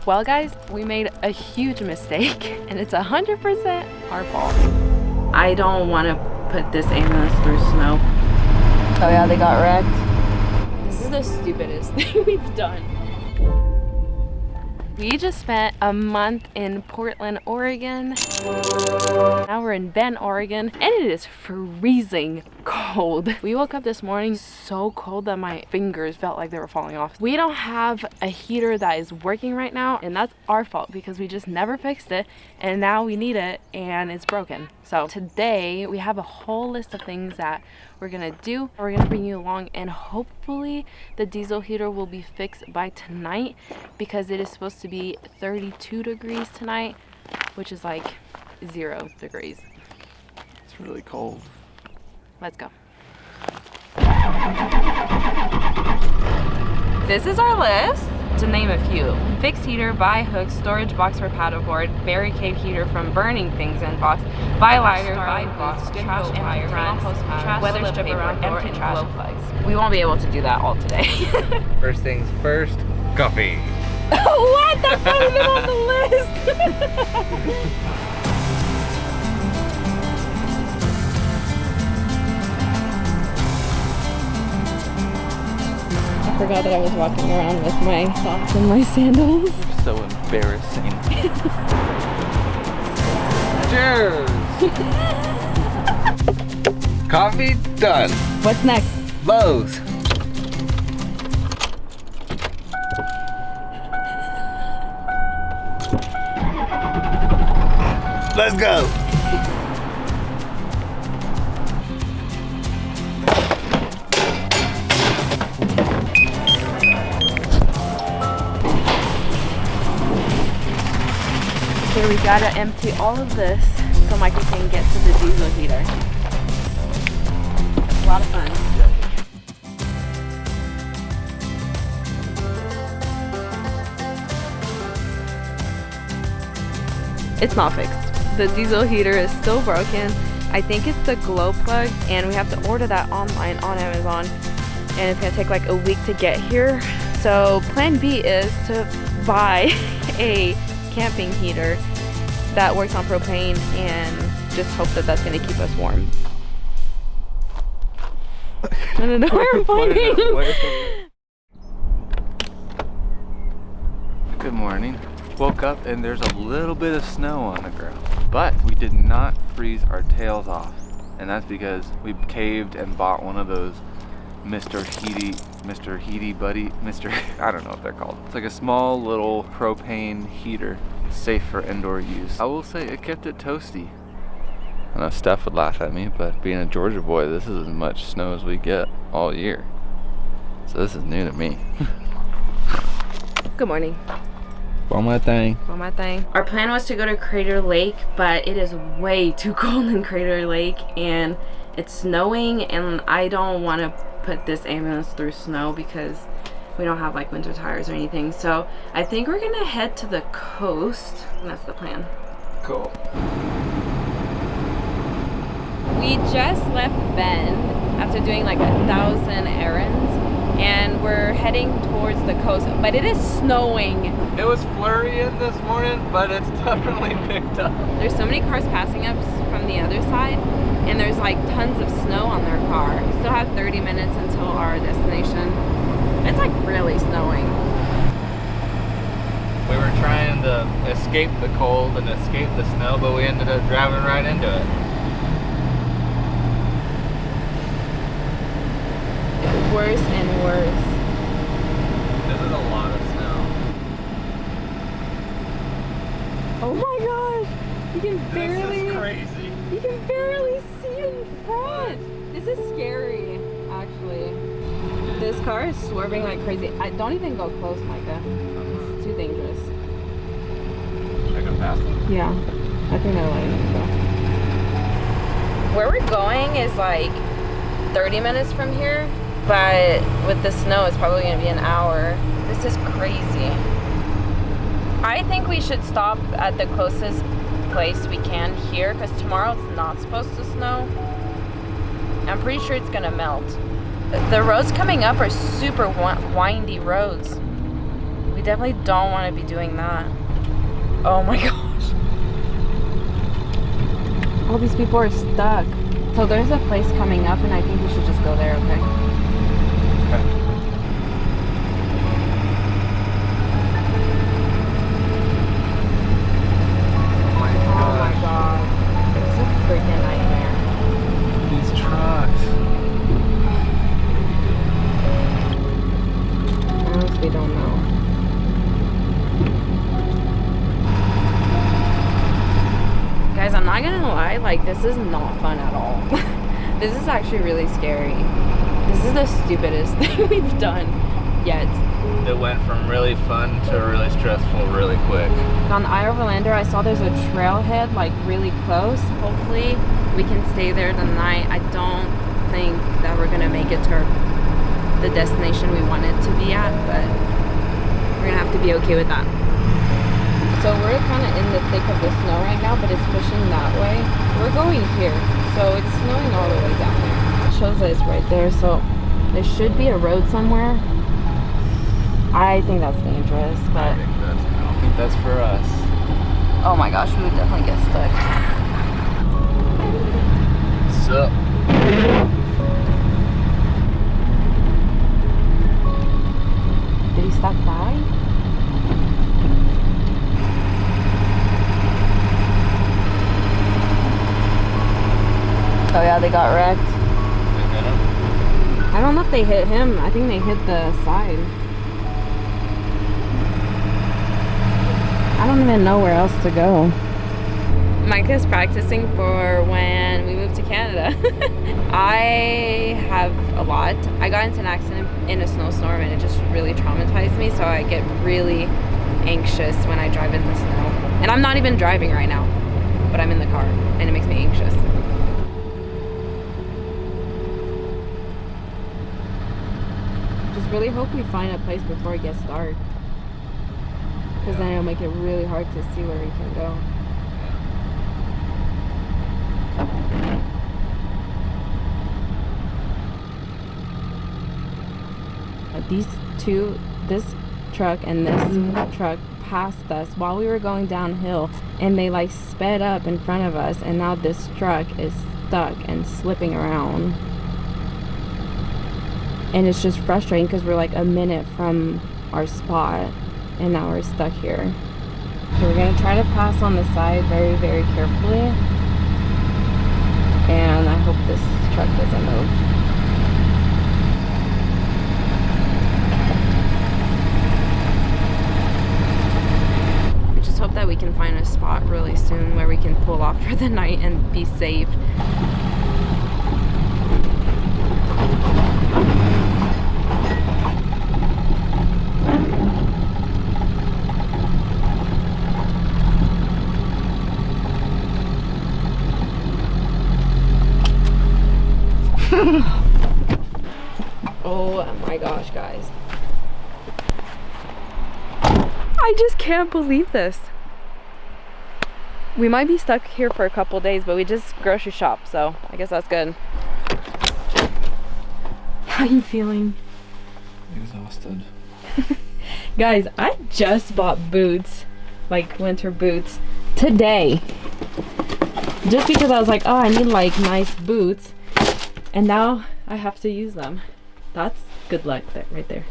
Well guys, we made a huge mistake and it's 100% our fault. I don't want to put this ambulance through snow. Oh yeah, they got wrecked. This is the stupidest thing we've done. We just spent a month in Portland, Oregon. Now we're in Bend, Oregon, and it is freezing cold. We woke up this morning so cold that my fingers felt like they were falling off. We don't have a heater that is working right now, and that's our fault because we just never fixed it, and now we need it, and it's broken. So today we have a whole list of things that we're gonna do. We're gonna bring you along, and hopefully the diesel heater will be fixed by tonight because it is supposed to be 32 degrees tonight, which is like 0 degrees. It's really cold. Let's go. This is our list, to name a few. Fixed heater, buy hook, storage box for paddleboard, barricade heater from burning things in box, buy lighter, buy box, trash empty runs, weather strip around door, empty trash plugs. We won't be able to do that all today. First things first, coffee. What? That's not even on the list. I forgot that I was walking around with my socks and my sandals. So embarrassing. Cheers! Coffee done. What's next? Lowe's. Let's go. Okay, we gotta empty all of this so Michael can get to the diesel heater. It's a lot of fun. It's not fixed. The diesel heater is still broken. I think it's the glow plug, and we have to order that online on Amazon, and it's gonna take like a week to get here. So plan B is to buy a camping heater that works on propane and just hope that that's gonna keep us warm. I don't know where I'm pointing. Good morning. Woke up and there's a little bit of snow on the ground, but we did not freeze our tails off, and that's because we caved and bought one of those Mr. Heaty Buddy, I don't know what they're called. It's like a small little propane heater, safe for indoor use. I will say it kept it toasty. I know Steph would laugh at me, but being a Georgia boy, this is as much snow as we get all year. So this is new to me. Good morning. On my thing. On my thing. Our plan was to go to Crater Lake, but it is way too cold in Crater Lake, and it's snowing, and I don't want to put this ambulance through snow because we don't have like winter tires or anything. So I think we're gonna head to the coast, and that's the plan. Cool. We just left Bend after doing like 1,000 errands, and we're heading towards the coast, but it is snowing. It was flurrying this morning, but it's definitely picked up. There's so many cars passing us from the other side, and there's like tons of snow on their car. We still have 30 minutes until our destination. It's like really snowing. We were trying to escape the cold and escape the snow, but we ended up driving right into it. It's worse and worse. This is a lot of snow. Oh my gosh! You can barely. This is crazy. You can barely see in front. This is scary, actually. This car is swerving like crazy. Don't even go close, Micah. It's too dangerous. I can pass them. Yeah, I think they're letting us go. Where we're going is like 30 minutes from here, but with the snow, it's probably gonna be an hour. This is crazy. I think we should stop at the closest place we can here, because tomorrow it's not supposed to snow. I'm pretty sure it's gonna melt. The roads coming up are super windy roads. We We definitely don't want to be doing that. Oh my gosh. All these people are stuck. So there's a place coming up and I think we should just go there, okay? Okay. Oh my God. It's a freaking nightmare. These trucks. I honestly don't know. Guys, I'm not gonna lie, like, this is not fun at all. This is actually really scary. This is the stupidest thing we've done yet. It went from really fun to really stressful really quick. On Eye Overlander, I saw there's a trailhead, like, really close. Hopefully, we can stay there tonight. I don't think that we're gonna make it to the destination we wanted to be at, but we're gonna have to be okay with that. So we're kind of in the thick of the snow right now, but it's pushing that way. We're going here, so it's snowing all the way down there. It shows that it's right there, so there should be a road somewhere. I think that's dangerous, but I don't think that's for us. oh my gosh, we would definitely get stuck. So. Did he stop by? Oh yeah, they got wrecked. They hit him? I don't know if they hit him. I think they hit the side. I don't even know where else to go. Micah's practicing for when we move to Canada. I have a lot. I got into an accident in a snowstorm and it just really traumatized me, so I get really anxious when I drive in the snow. And I'm not even driving right now, but I'm in the car and it makes me anxious. Just really hope we find a place before it gets dark, because then it'll make it really hard to see where we can go. These two, this truck and this truck passed us while we were going downhill, and they like sped up in front of us, and now this truck is stuck and slipping around. And it's just frustrating because we're like a minute from our spot and now we're stuck here. So we're gonna try to pass on the side very, very carefully. And I hope this truck doesn't move. We just hope that we can find a spot really soon where we can pull off for the night and be safe. Oh my gosh, guys. I just can't believe this. We might be stuck here for a couple days, but we just grocery shop, so I guess that's good. How are you feeling? Exhausted. Guys, I just bought boots, like winter boots, today. Just because I was like, oh, I need like nice boots. And now I have to use them. That's good luck right there.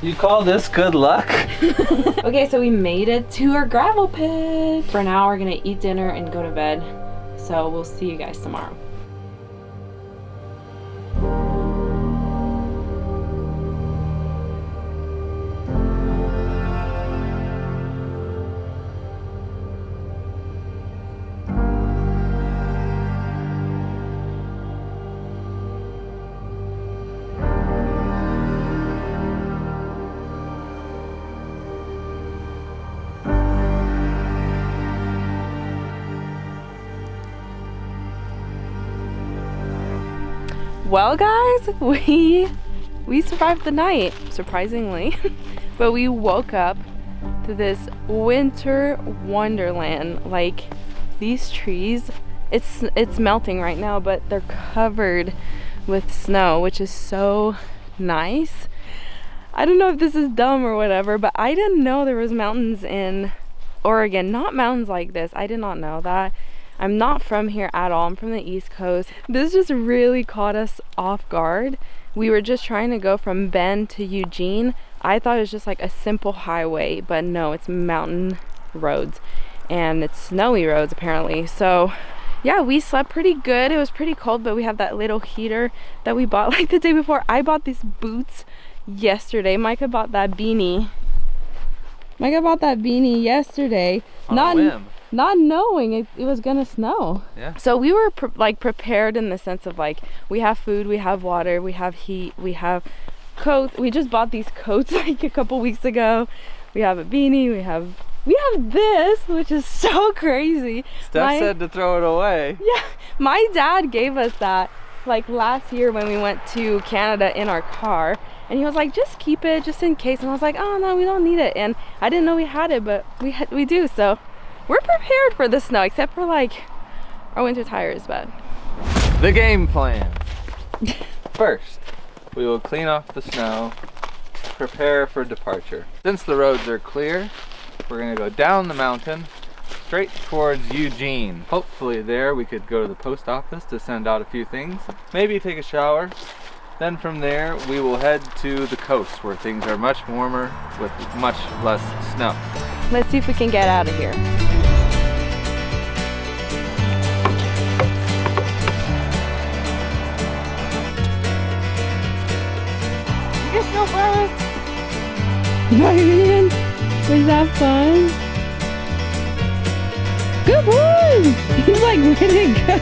You call this good luck? Okay, so we made it to our gravel pit. For now, we're gonna eat dinner and go to bed. So we'll see you guys tomorrow. Well guys, we survived the night, surprisingly. But we woke up to this winter wonderland. Like, these trees, it's melting right now, but they're covered with snow, which is so nice. I don't know if this is dumb or whatever, but I didn't know there was mountains in Oregon. Not mountains like this. I did not know that. I'm not from here at all. I'm from the East Coast. This just really caught us off guard. We were just trying to go from Bend to Eugene. I thought it was just like a simple highway, but no, it's mountain roads and it's snowy roads apparently. So yeah, we slept pretty good. It was pretty cold, but we have that little heater that we bought like the day before. I bought these boots yesterday. Micah bought that beanie. Yesterday. On a whim. Not knowing it was gonna snow. Yeah. So we were prepared in the sense of like, we have food, we have water, we have heat, we have coats. We just bought these coats like a couple weeks ago. We have a beanie, we have this, which is so crazy. Steph said to throw it away. Yeah, my dad gave us that like last year when we went to Canada in our car, and he was like, just keep it just in case. And I was like, oh no, we don't need it. And I didn't know we had it, but we do. So we're prepared for the snow, except for like our winter tires. But the game plan. First, we will clean off the snow, prepare for departure. Since the roads are clear, we're gonna go down the mountain straight towards Eugene. Hopefully there we could go to the post office to send out a few things, maybe take a shower. Then from there we will head to the coast where things are much warmer with much less snow. Let's see if we can get out of here. Get so fast! Ryan, was that fun? Good boy! He's like ready to go.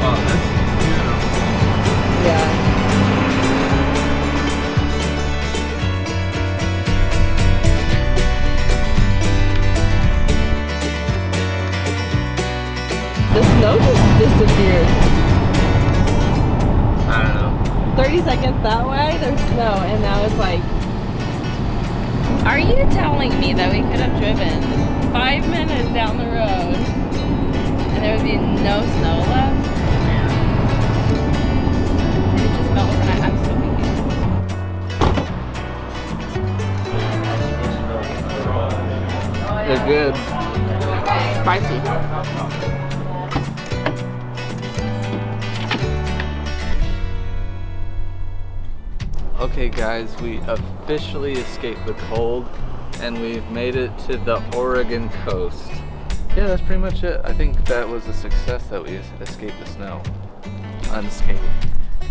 Oh, this is beautiful. Yeah. The snow just disappeared. I don't know. 30 seconds that way, there's snow, and now it's like... Are you telling me that we could have driven 5 minutes down the road and there would be no snow left? And it just melt overnight. I'm so confused. They're good. Spicy. Okay guys, we officially escaped the cold and we've made it to the Oregon coast. Yeah, that's pretty much it. I think that was a success that we escaped the snow unscathed.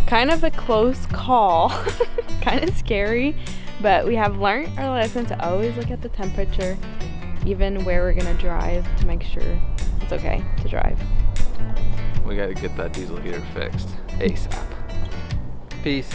Kind of a close call, kind of scary, but we have learned our lesson to always look at the temperature, even where we're gonna drive, to make sure it's okay to drive. We gotta get that diesel heater fixed ASAP. Peace.